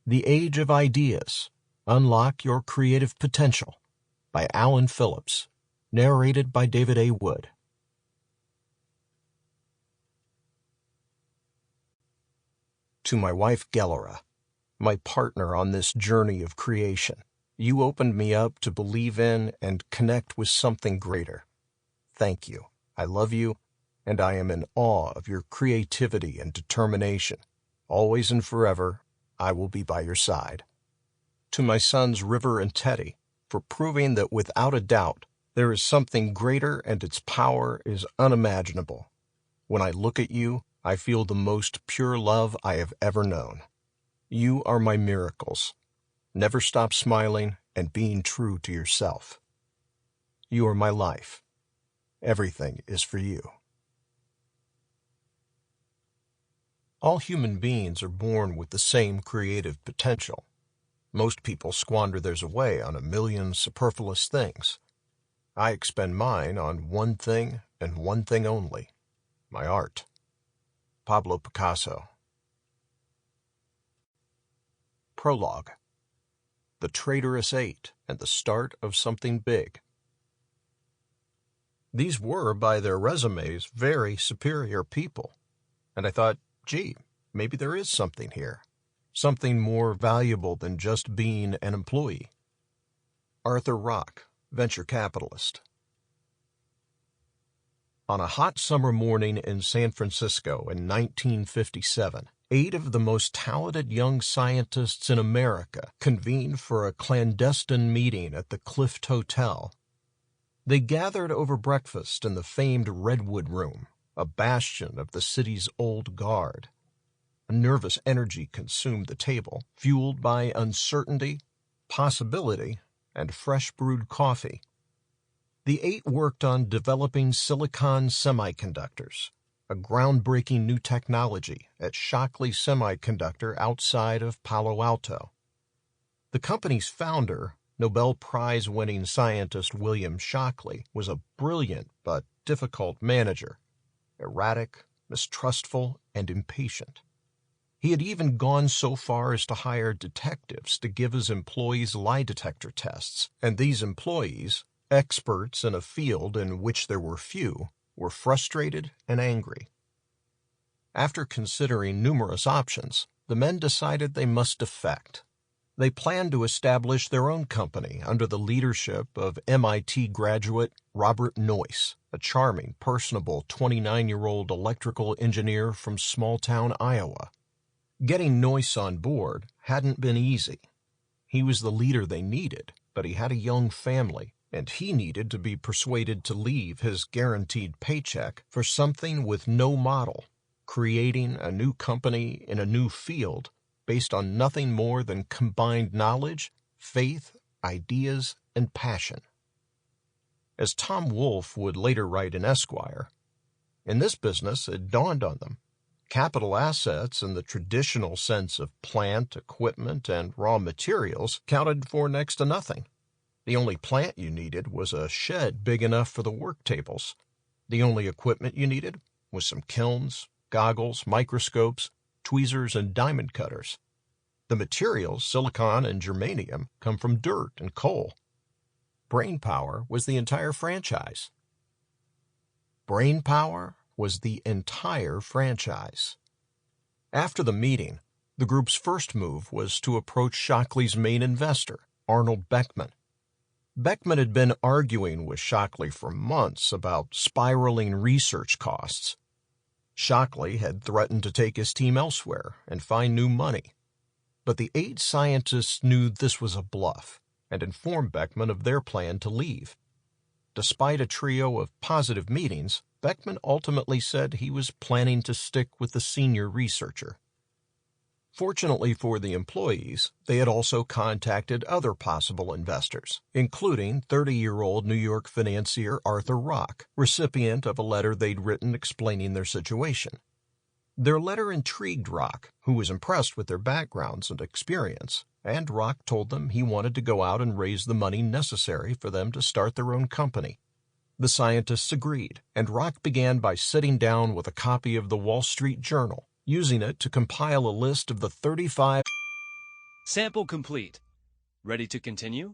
The Age of Ideas. Unlock Your Creative Potential by Alan Phillips. Narrated by David A. Wood. To my wife Gellara, my partner on this journey of creation, you opened me up to believe in and connect with something greater. Thank you. I love you, and I am in awe of your creativity and determination. Always and forever, I will be by your side. To my sons River and Teddy, for proving that without a doubt, there is something greater and its power is unimaginable. When I look at you, I feel the most pure love I have ever known. You are my miracles. Never stop smiling and being true to yourself. You are my life. Everything is for you. All human beings are born with the same creative potential. Most people squander theirs away on a million superfluous things. I expend mine on one thing and one thing only, my art. Pablo Picasso. Prologue. The Traitorous Eight and the Start of Something Big. These were, by their resumes, very superior people, and I thought, gee, maybe there is something here. Something more valuable than just being an employee. Arthur Rock, venture capitalist. On a hot summer morning in San Francisco in 1957, 8 of the most talented young scientists in America convened for a clandestine meeting at the Cliff Hotel. They gathered over breakfast in the famed Redwood Room, a bastion of the city's old guard. A nervous energy consumed the table, fueled by uncertainty, possibility, and fresh-brewed coffee. The 8 worked on developing silicon semiconductors, a groundbreaking new technology at Shockley Semiconductor outside of Palo Alto. The company's founder, Nobel Prize-winning scientist William Shockley, was a brilliant but difficult manager, erratic, mistrustful, and impatient. He had even gone so far as to hire detectives to give his employees lie detector tests, and these employees, experts in a field in which there were few, were frustrated and angry. After considering numerous options, the men decided they must defect. They planned to establish their own company under the leadership of MIT graduate Robert Noyce, a charming, personable 29-year-old electrical engineer from small-town Iowa. Getting Noyce on board hadn't been easy. He was the leader they needed, but he had a young family, and he needed to be persuaded to leave his guaranteed paycheck for something with no model, creating a new company in a new field based on nothing more than combined knowledge, faith, ideas, and passion. As Tom Wolfe would later write in Esquire, in this business it dawned on them. Capital assets in the traditional sense of plant, equipment, and raw materials counted for next to nothing. The only plant you needed was a shed big enough for the work tables. The only equipment you needed was some kilns, goggles, microscopes, tweezers, and diamond cutters. The materials, silicon and germanium, come from dirt and coal. Brainpower was the entire franchise. Brainpower was the entire franchise. After the meeting, the group's first move was to approach Shockley's main investor, Arnold Beckman. Beckman had been arguing with Shockley for months about spiraling research costs. Shockley had threatened to take his team elsewhere and find new money. But the 8 scientists knew this was a bluff and informed Beckman of their plan to leave. Despite a trio of positive meetings, Beckman ultimately said he was planning to stick with the senior researcher. Fortunately for the employees, they had also contacted other possible investors, including 30-year-old New York financier Arthur Rock, recipient of a letter they'd written explaining their situation. Their letter intrigued Rock, who was impressed with their backgrounds and experience, and Rock told them he wanted to go out and raise the money necessary for them to start their own company. The scientists agreed, and Rock began by sitting down with a copy of the Wall Street Journal, using it to compile a list of the 35 Sample complete. Ready to continue?